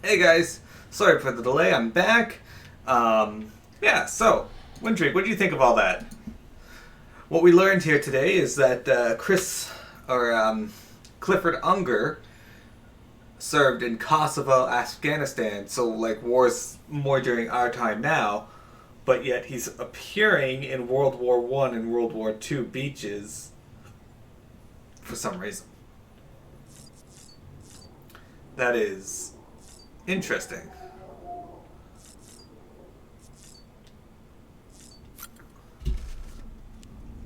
Hey guys, sorry for the delay. I'm back. Yeah. So, Windrig, what do you think of all that? What we learned here today is that Chris or Clifford Unger served in Kosovo, Afghanistan. So, like wars more during our time now, but yet he's appearing in World War One and World War Two beaches for some reason. That is interesting.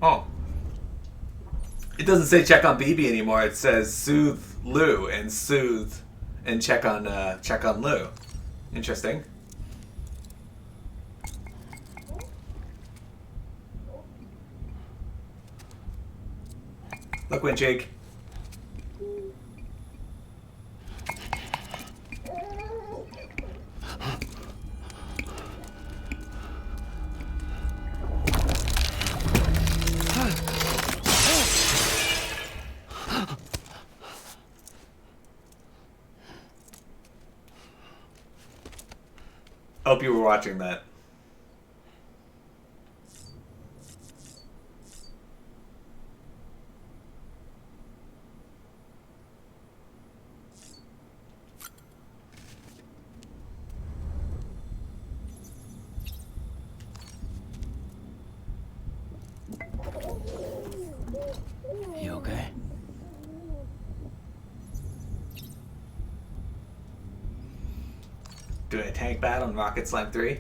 Oh, it doesn't say check on BB anymore. It says soothe Lou and soothe and check on Lou. Interesting. Look, Winchig. Hope you were watching that. You okay? Doing a tank battle in Rocket Slime 3.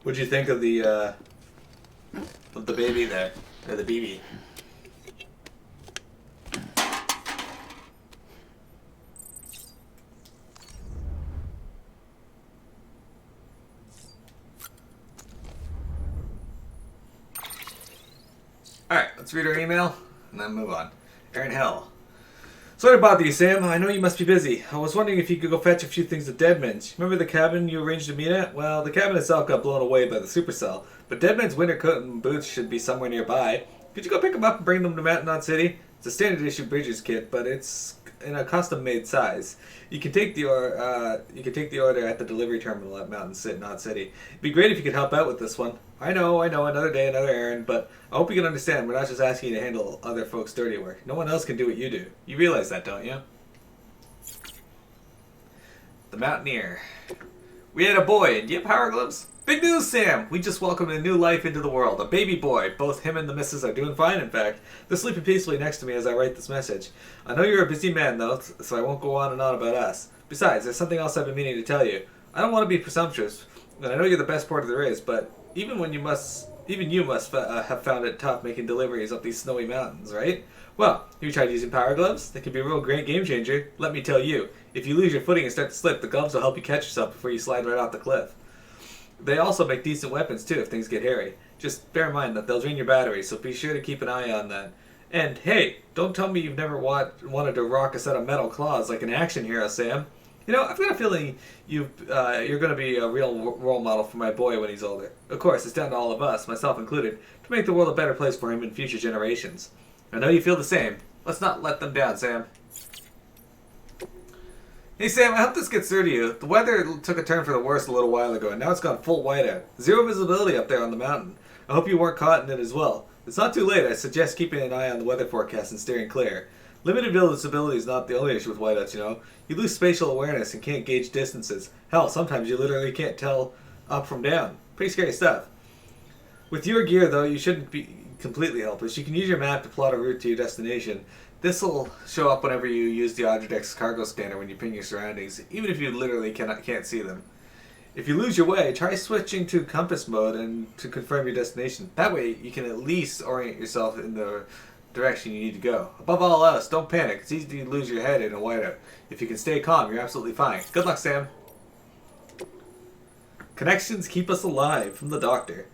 What'd you think of the baby there? Or the BB? Alright, let's read our email and then move on. Aaron Hill. Sorry to bother you, Sam. I know you must be busy. I was wondering if you could go fetch a few things at Deadman's. Remember the cabin you arranged to meet at? Well, the cabin itself got blown away by the supercell, but Deadman's winter coat and boots should be somewhere nearby. Could you go pick them up and bring them to Mountain Knot City? It's a standard issue Bridges kit, but it's in a custom made size. You can take the order at the delivery terminal at Knot City. It'd be great if you could help out with this one. I know, another day, another errand, but I hope you can understand we're not just asking you to handle other folks' dirty work. No one else can do what you do. You realize that, don't you? The Mountaineer. We had a boy, and do you have power gloves? Big news, Sam! We just welcomed a new life into the world. A baby boy. Both him and the missus are doing fine, in fact. They're sleeping peacefully next to me as I write this message. I know you're a busy man, though, so I won't go on and on about us. Besides, there's something else I've been meaning to tell you. I don't want to be presumptuous, and I know you're the best porter there is, but even you must have found it tough making deliveries up these snowy mountains, right? Well, have you tried using power gloves? They can be a real great game changer. Let me tell you, if you lose your footing and start to slip, the gloves will help you catch yourself before you slide right off the cliff. They also make decent weapons too if things get hairy. Just bear in mind that they'll drain your battery, so be sure to keep an eye on that. And hey, don't tell me you've never wanted to rock a set of metal claws like an action hero, Sam. You know, I've got a feeling you're going to be a real role model for my boy when he's older. Of course, it's down to all of us, myself included, to make the world a better place for him in future generations. I know you feel the same. Let's not let them down, Sam. Hey Sam, I hope this gets through to you. The weather took a turn for the worse a little while ago, and now it's gone full whiteout. Zero visibility up there on the mountain. I hope you weren't caught in it as well. It's not too late. I suggest keeping an eye on the weather forecast and steering clear. Limited visibility is not the only issue with whiteouts, you know. You lose spatial awareness and can't gauge distances. Hell, sometimes you literally can't tell up from down. Pretty scary stuff. With your gear, though, you shouldn't be completely helpless. You can use your map to plot a route to your destination. This will show up whenever you use the Audiodex cargo scanner when you ping your surroundings, even if you literally can't see them. If you lose your way, try switching to compass mode and to confirm your destination. That way, you can at least orient yourself in the direction you need to go. Above all else, don't panic. It's easy to lose your head in a whiteout. If you can stay calm, you're absolutely fine. Good luck, Sam. Connections keep us alive, from the doctor.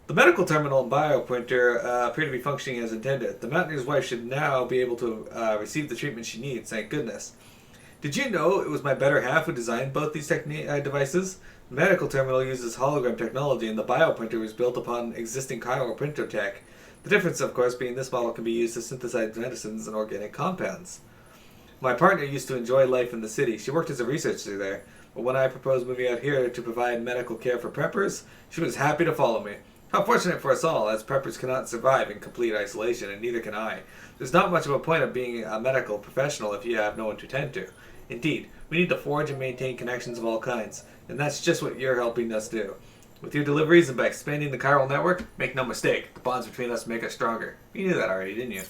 The medical terminal and bioprinter appear to be functioning as intended. The Mountaineer's wife should now be able to receive the treatment she needs, thank goodness. Did you know it was my better half who designed both these devices? The medical terminal uses hologram technology, and the bioprinter was built upon existing chiral printer tech. The difference, of course, being this model can be used to synthesize medicines and organic compounds. My partner used to enjoy life in the city. She worked as a researcher there, but when I proposed moving out here to provide medical care for preppers, she was happy to follow me. How fortunate for us all, as preppers cannot survive in complete isolation, and neither can I. There's not much of a point of being a medical professional if you have no one to tend to. Indeed, we need to forge and maintain connections of all kinds, and that's just what you're helping us do. With your deliveries and by expanding the chiral network, make no mistake, the bonds between us make us stronger. You knew that already, didn't you?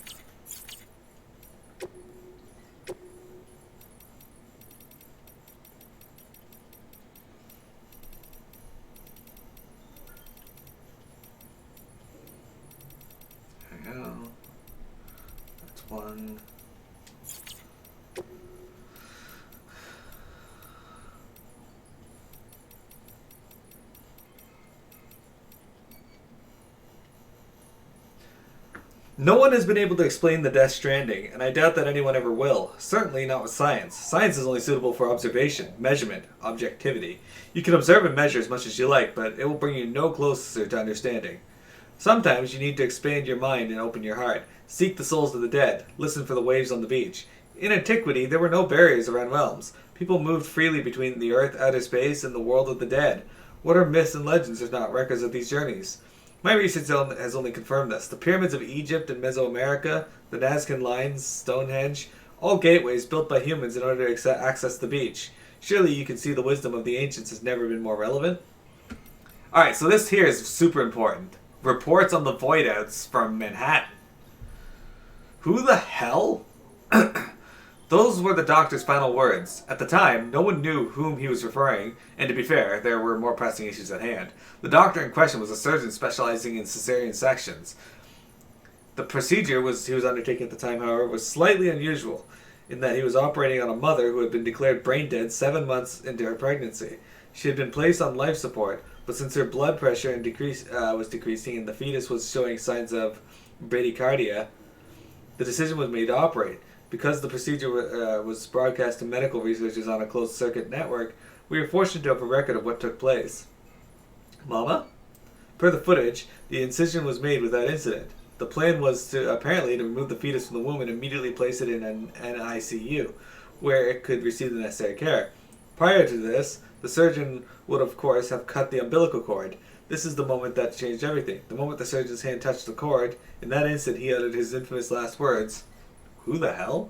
There we go. That's one. No one has been able to explain the Death Stranding, and I doubt that anyone ever will. Certainly not with science. Science is only suitable for observation, measurement, objectivity. You can observe and measure as much as you like, but it will bring you no closer to understanding. Sometimes you need to expand your mind and open your heart. Seek the souls of the dead. Listen for the waves on the beach. In antiquity, there were no barriers around realms. People moved freely between the earth, outer space, and the world of the dead. What are myths and legends if not records of these journeys? My research has only confirmed this. The pyramids of Egypt and Mesoamerica, the Nazcan lines, Stonehenge, all gateways built by humans in order to access the beach. Surely you can see the wisdom of the ancients has never been more relevant. Alright, so this here is super important. Reports on the void outs from Manhattan. Who the hell? Those were the doctor's final words. At the time, no one knew whom he was referring, and to be fair, there were more pressing issues at hand. The doctor in question was a surgeon specializing in cesarean sections. The procedure he was undertaking at the time, however, was slightly unusual, in that he was operating on a mother who had been declared brain dead 7 months into her pregnancy. She had been placed on life support, but since her blood pressure was decreasing and the fetus was showing signs of bradycardia, the decision was made to operate. Because the procedure was broadcast to medical researchers on a closed-circuit network, we were fortunate to have a record of what took place. Mama? Per the footage, the incision was made without incident. The plan was apparently to remove the fetus from the womb and immediately place it in an ICU, where it could receive the necessary care. Prior to this, the surgeon would of course have cut the umbilical cord. This is the moment that changed everything. The moment the surgeon's hand touched the cord, in that instant he uttered his infamous last words, "Who the hell?"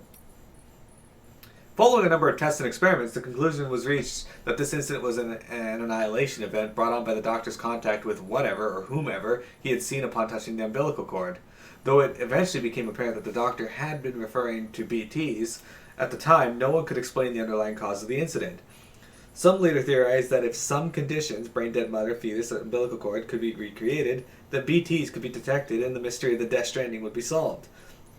Following a number of tests and experiments, the conclusion was reached that this incident was an annihilation event brought on by the doctor's contact with whatever or whomever he had seen upon touching the umbilical cord. Though it eventually became apparent that the doctor had been referring to BTs, at the time no one could explain the underlying cause of the incident. Some later theorized that if some conditions, brain dead mother, fetus, umbilical cord, could be recreated, then BTs could be detected and the mystery of the Death Stranding would be solved.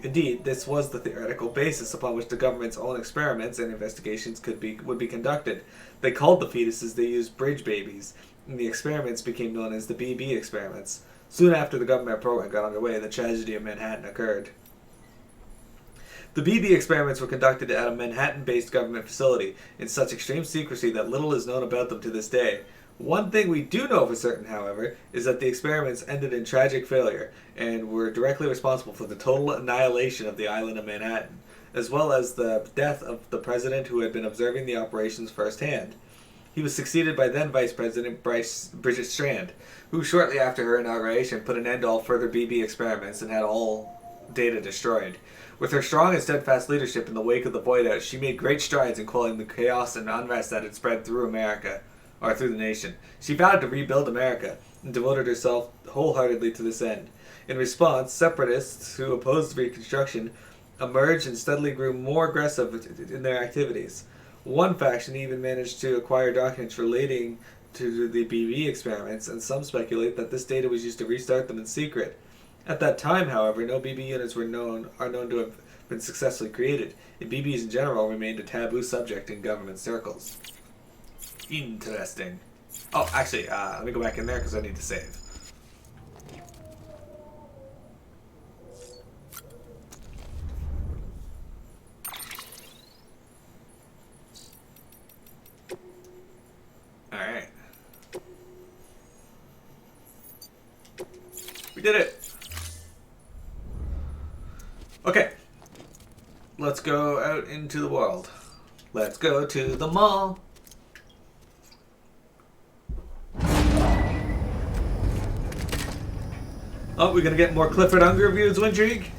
Indeed, this was the theoretical basis upon which the government's own experiments and investigations would be conducted. They called the fetuses they used bridge babies, and the experiments became known as the BB experiments. Soon after the government program got underway, the tragedy of Manhattan occurred. The BB experiments were conducted at a Manhattan-based government facility in such extreme secrecy that little is known about them to this day. One thing we do know for certain, however, is that the experiments ended in tragic failure and were directly responsible for the total annihilation of the island of Manhattan, as well as the death of the president who had been observing the operations firsthand. He was succeeded by then Vice President Bridget Strand, who shortly after her inauguration put an end to all further BB experiments and had all data destroyed. With her strong and steadfast leadership in the wake of the void out, she made great strides in quelling the chaos and unrest that had spread through the nation. She vowed to rebuild America and devoted herself wholeheartedly to this end. In response, separatists who opposed Reconstruction emerged and steadily grew more aggressive in their activities. One faction even managed to acquire documents relating to the BB experiments, and some speculate that this data was used to restart them in secret. At that time, however, no BB units are known to have been successfully created, and BBs in general remained a taboo subject in government circles. Interesting. Oh, actually, let me go back in there because I need to save. Okay. Let's go out into the world. Let's go to the mall. Oh, we're gonna get more Clifford Unger views of intrigue?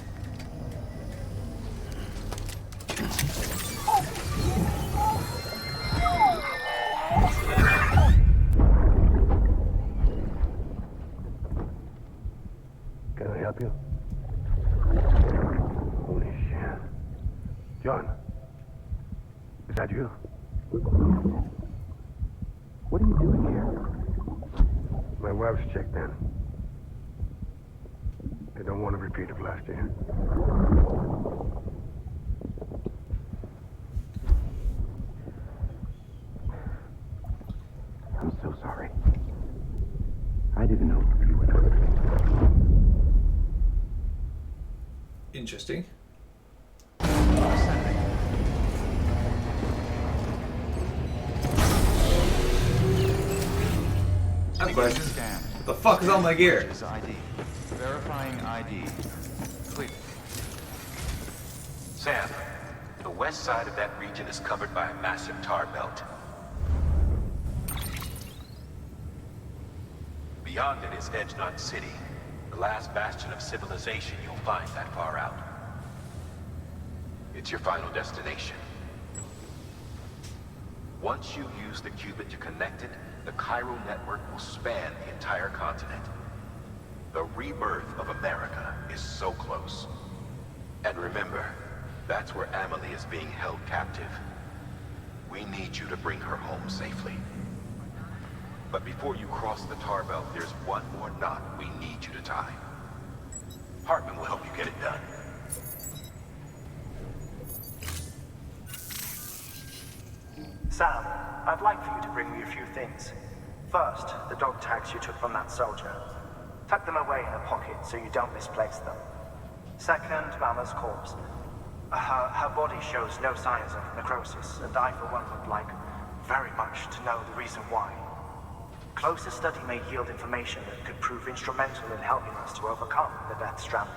Can I help you? Holy shit. John. Is that you? What are you doing here? My wife's checked in. They don't want a repeat of last year. I'm so sorry. I didn't know you were there. Interesting. I have a question. What the fuck is all my gear? ID. Verifying ID. Clear. Sam, the west side of that region is covered by a massive tar belt. Beyond it is Edgenut City, the last bastion of civilization you'll find that far out. It's your final destination. Once you use the qubit to connect it, the Cairo network will span the entire continent. The rebirth of America is so close. And remember, that's where Amelie is being held captive. We need you to bring her home safely. But before you cross the tar belt, there's one more knot we need you to tie. Hartman will help you get it done. Sam, I'd like for you to bring me a few things. First, the dog tags you took from that soldier. Tuck them away in a pocket so you don't misplace them. Second, Mama's corpse. Her body shows no signs of necrosis, and I for one would like very much to know the reason why. Closer study may yield information that could prove instrumental in helping us to overcome the death stranding.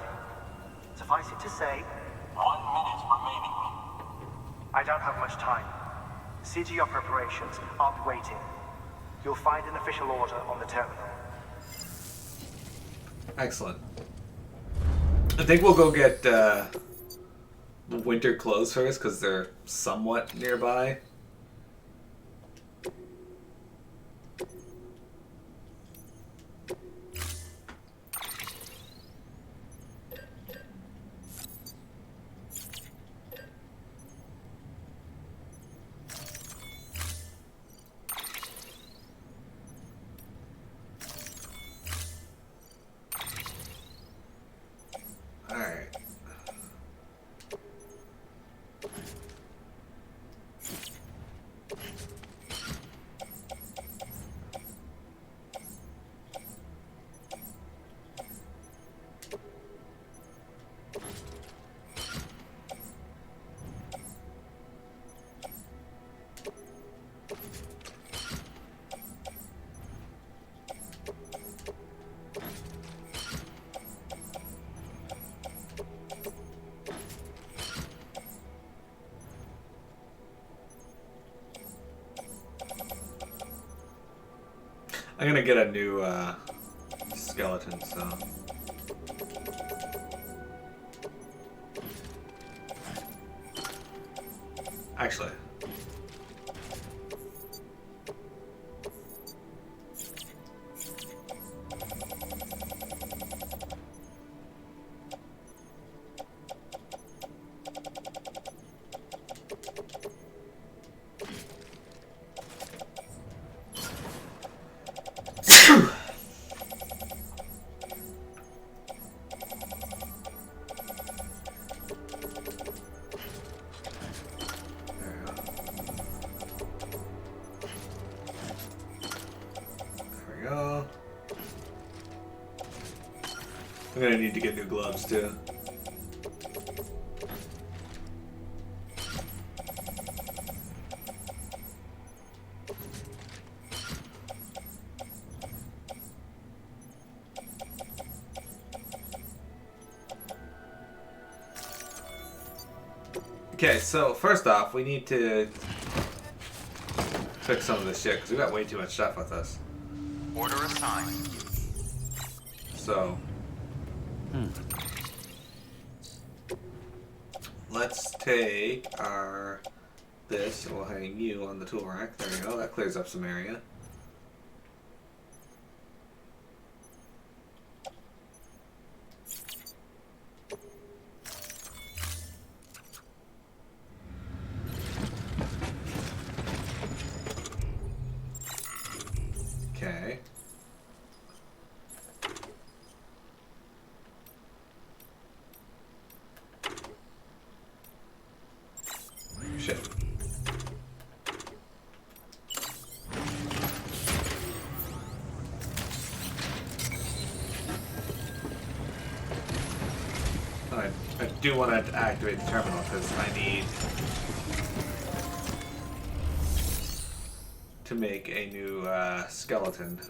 Suffice it to say, 1 minute remaining. I don't have much time. See to your preparations. I'll be waiting. You'll find an official order on the terminal. Excellent. I think we'll go get winter clothes first because they're somewhat nearby. I'm gonna get a new skeleton, so. Actually. I'm gonna need to get new gloves too. Okay, so first off, we need to fix some of this shit because we got way too much stuff with us. Order assigned. So, let's take our this and we'll hang you on the tool rack. There we go. That clears up some area. Okay. Shit. I do want to activate the terminal because I need to make a new skeleton.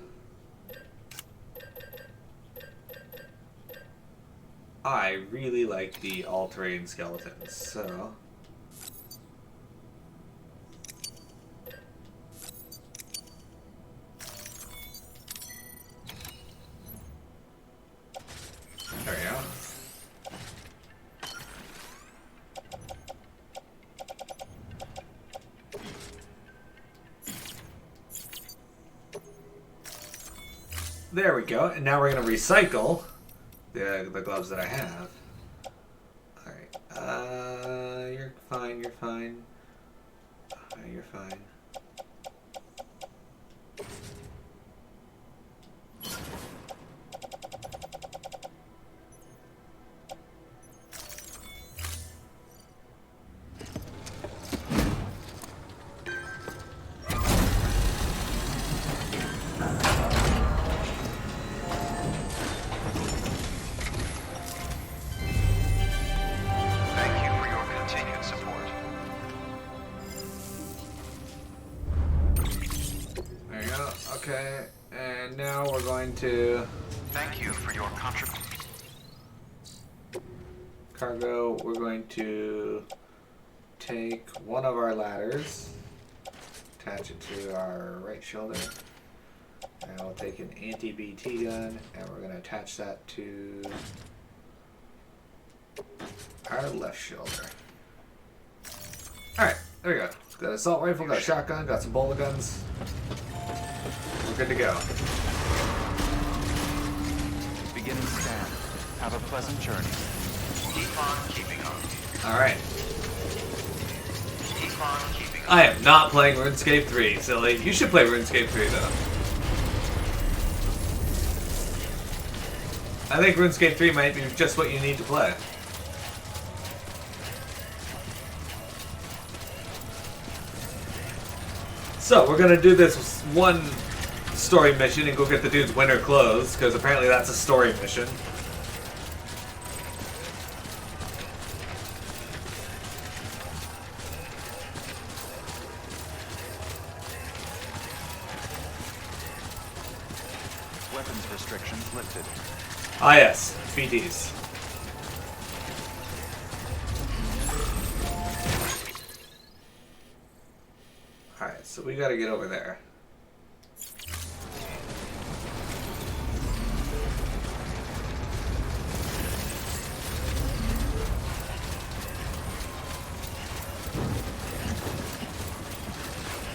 I really like the all-terrain skeletons, so... There we go. There we go, and now we're going to recycle the gloves that I have. Alright, you're fine, you're fine. You're fine. Okay, and now we're going to... Thank you for your contribution. Cargo, we're going to take one of our ladders, attach it to our right shoulder, and we'll take an anti-BT gun, and we're going to attach that to our left shoulder. Alright, there we go. Got an assault rifle, got a shotgun, got some bullet guns. We're good to go. Beginning scan. Have a pleasant journey. Keep on keeping on. Alright. Keep on keeping on. I am not playing RuneScape 3, silly. You should play RuneScape 3, though. I think RuneScape 3 might be just what you need to play. So, we're gonna do this one story mission and go get the dude's winter clothes, because apparently that's a story mission. Weapons restrictions lifted. Ah yes, BTs. Alright, so we gotta get over there.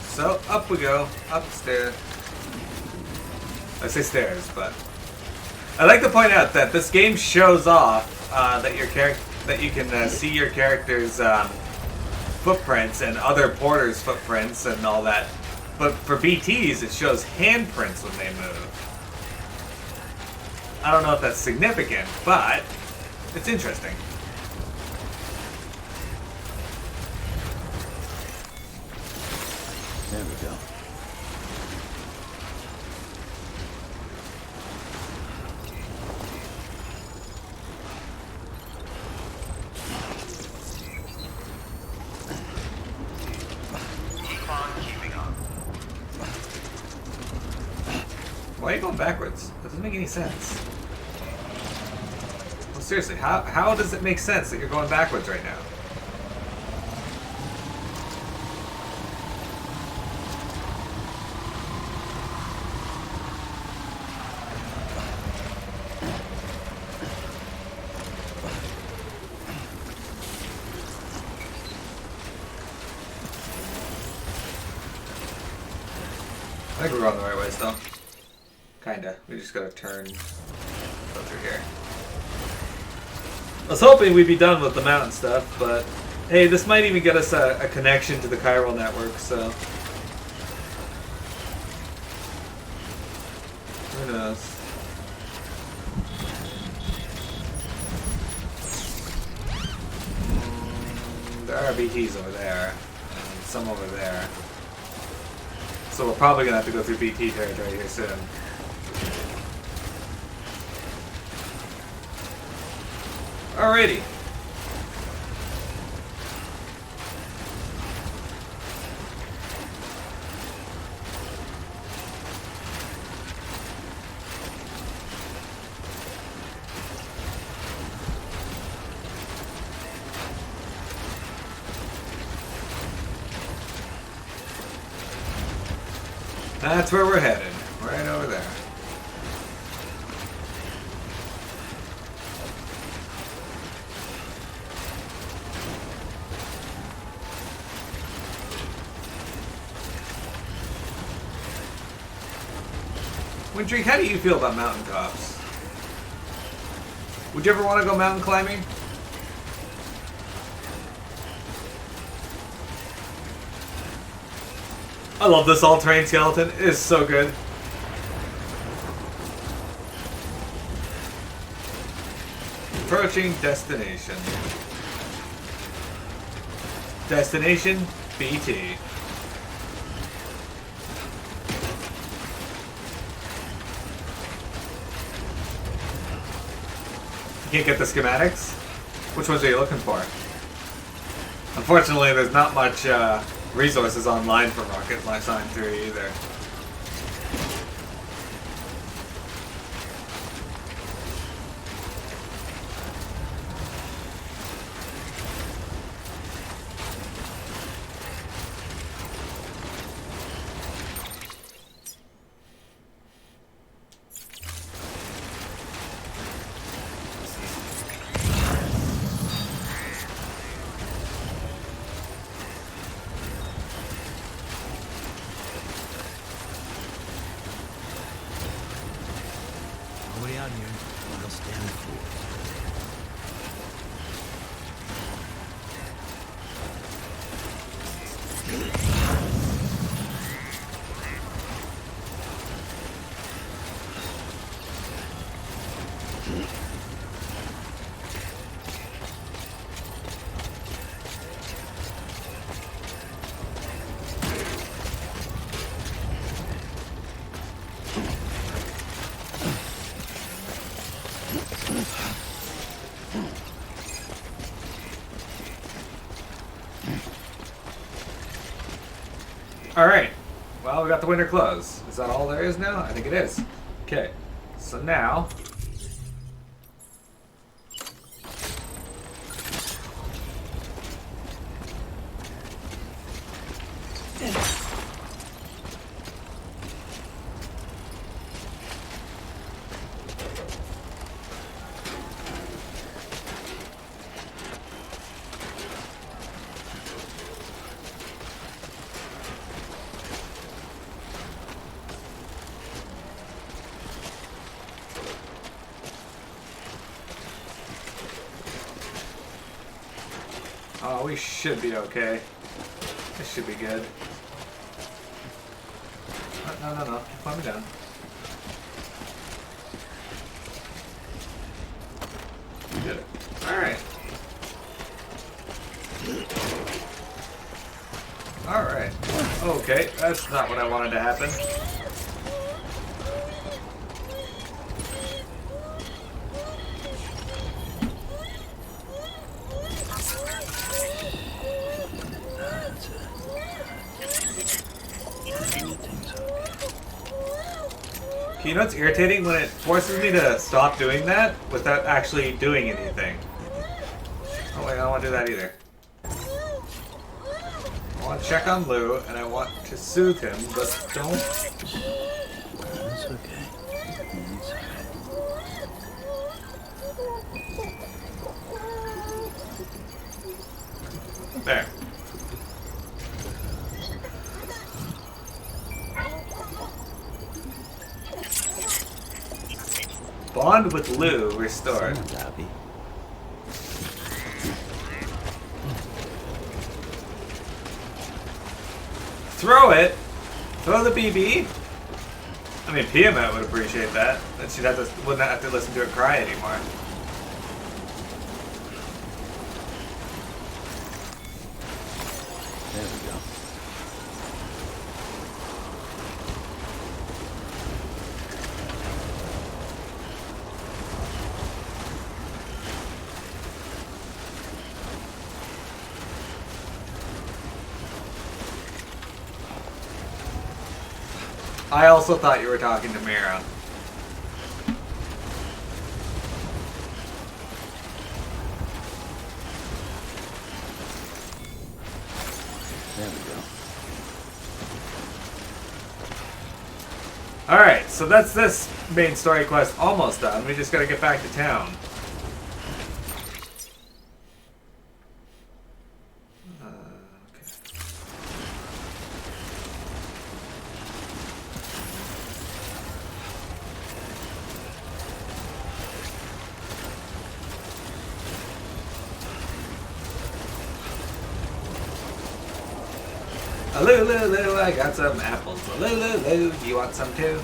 So, up we go, upstairs. I say stairs, but I like to point out that this game shows off that you can see your character's footprints and other porters' footprints and all that. But for BTs, it shows handprints when they move. I don't know if that's significant, but it's interesting. There we go. Keep on keeping on. Why are you going backwards? That doesn't make any sense. Well, seriously, how does it make sense that you're going backwards right now? I think we're going the right way still. Kinda. We just gotta turn. Go through here. I was hoping we'd be done with the mountain stuff, but hey, this might even get us a connection to the chiral network, so. Who knows? There are BTs over there, and some over there. So we're probably gonna have to go through BT territory here soon. Alrighty. That's where we're headed. Right over there. Wintry, how do you feel about mountain tops? Would you ever want to go mountain climbing? I love this all-terrain skeleton. It is so good. Approaching destination. Destination BT. You can't get the schematics? Which ones are you looking for? Unfortunately, there's not much resources online for Rocket Life Sign 3 either. Nobody out here. I'll stand for. Alright. Well, we got the winter clothes. Is that all there is now? I think it is. Okay. So now... Oh, we should be okay. This should be good. No. Calm me down. We did it. Alright. Alright. Okay, that's not what I wanted to happen. You know what's irritating? When it forces me to stop doing that without actually doing anything. Oh wait, I don't want to do that either. I want to check on Lou, and I want to soothe him, but don't... It's okay. It's okay. There. Bond with Lou restored. Someone's happy. Throw it. Throw the BB. I mean, Piamet would appreciate that. Then she'd wouldn't have to listen to her cry anymore. There we go. I also thought you were talking to Mira. There we go. Alright, so that's this main story quest almost done. We just gotta get back to town. Lou, I got some apples. Lou, you want some too?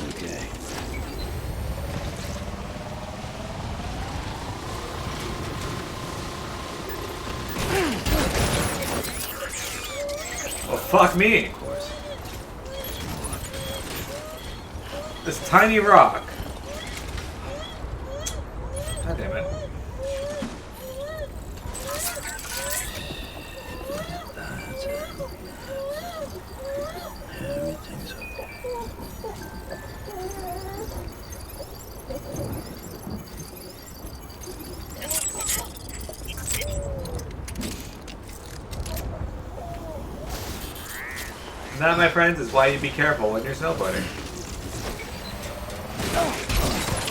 Okay. Well, fuck me. Of course. This tiny rock. God damn it. That's it. Everything's okay. That, my friends, is why you be careful when you're snowboarding.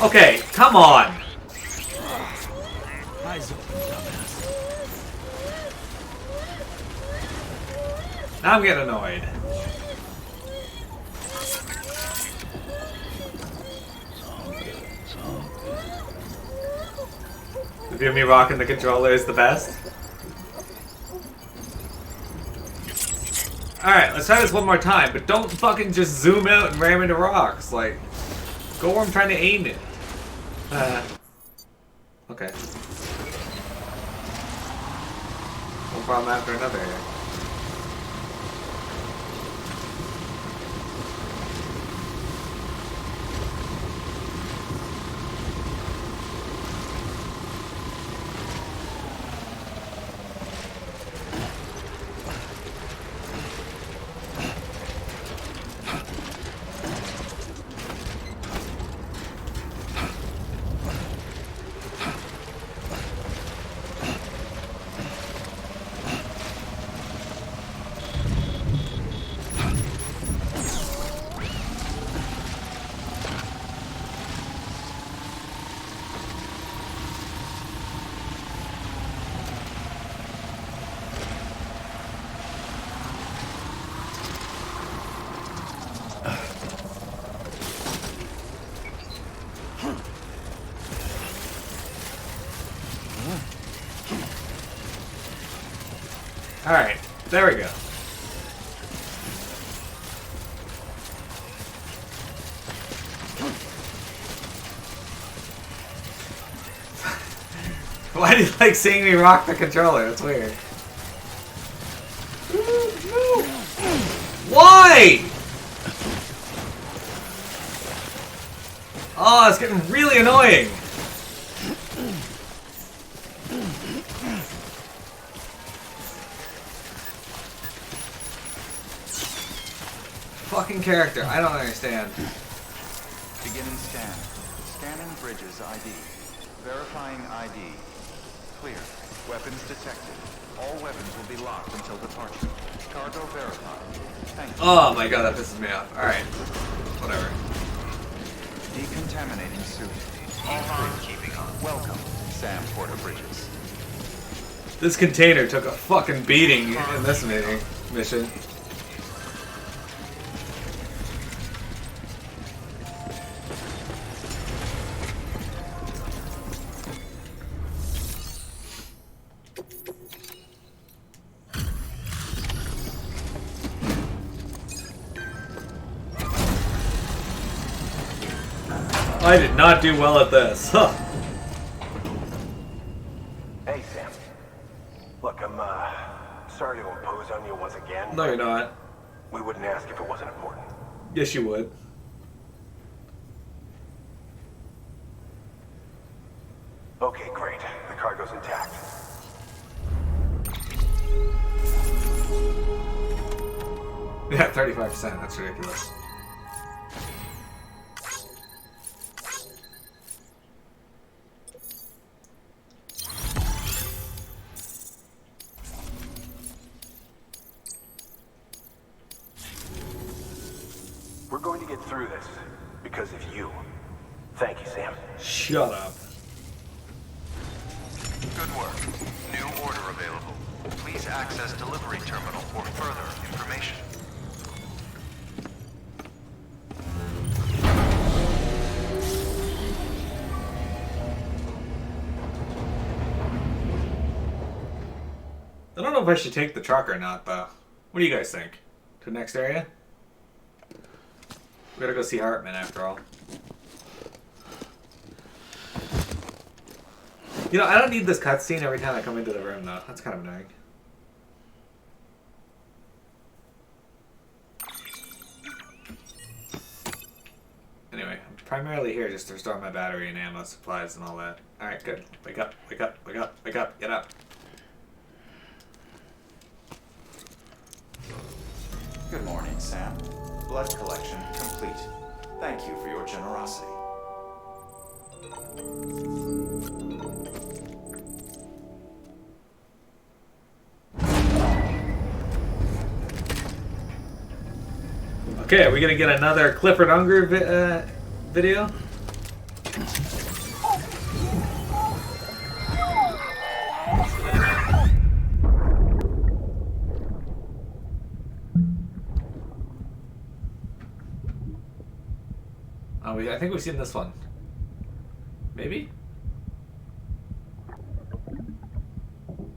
Okay, come on! Eyes open, dumbass. Now I'm getting annoyed. It's all good. It's all good. The view of me rocking the controller is the best. Alright, let's try this one more time, but don't fucking just zoom out and ram into rocks. Like, go where I'm trying to aim it. Okay. One problem after another here. Alright, there we go. Why do you like seeing me rock the controller? That's weird. Why? Oh, it's getting really annoying. Fucking character, I don't understand. Beginning scan. Scanning bridges ID. Verifying ID. Clear. Weapons detected. All weapons will be locked until departure. Cargo verified. Thank you. Oh my god, that pisses me off. Alright. Whatever. Decontaminating suit. All on keeping on. Welcome, Sam Porter Bridges. This container took a fucking beating in this mission. I did not do well at this. Huh. Hey, Sam. Look, I'm sorry to impose on you once again. No, you're not. We wouldn't ask if it wasn't important. Yes, you would. Okay, great. The cargo's intact. Yeah, 35%. That's ridiculous. We're going to get through this because of you. Thank you, Sam. Shut up. Good work. New order available. Please access delivery terminal for further information. I don't know if I should take the truck or not, though. What do you guys think? To the next area? We gotta go see Hartman after all. You know, I don't need this cutscene every time I come into the room, though. That's kind of annoying. Anyway, I'm primarily here just to restore my battery and ammo supplies and all that. Alright, good. Wake up, wake up, wake up, wake up, get up. Good morning, Sam. Blood collection complete. Thank you for your generosity. Okay, are we gonna get another Clifford Unger video? Oh, I think we've seen this one. Maybe?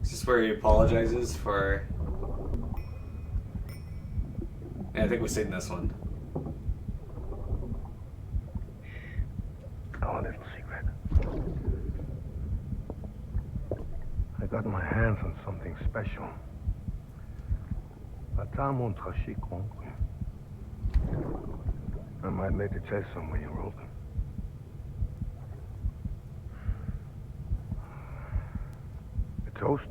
Is this where he apologizes for... Yeah, I think we've seen this one. Our little secret. I got my hands on something special. Attends mon trachet concret. I might make a test somewhere you wrote. A toast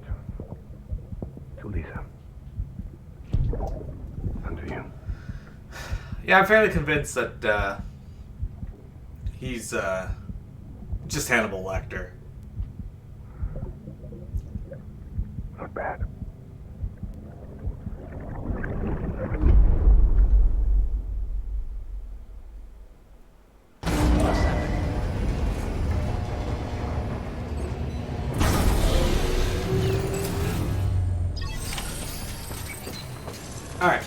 to Lisa. And to you. Yeah, I'm fairly convinced that he's just Hannibal Lecter. Not bad. Alright.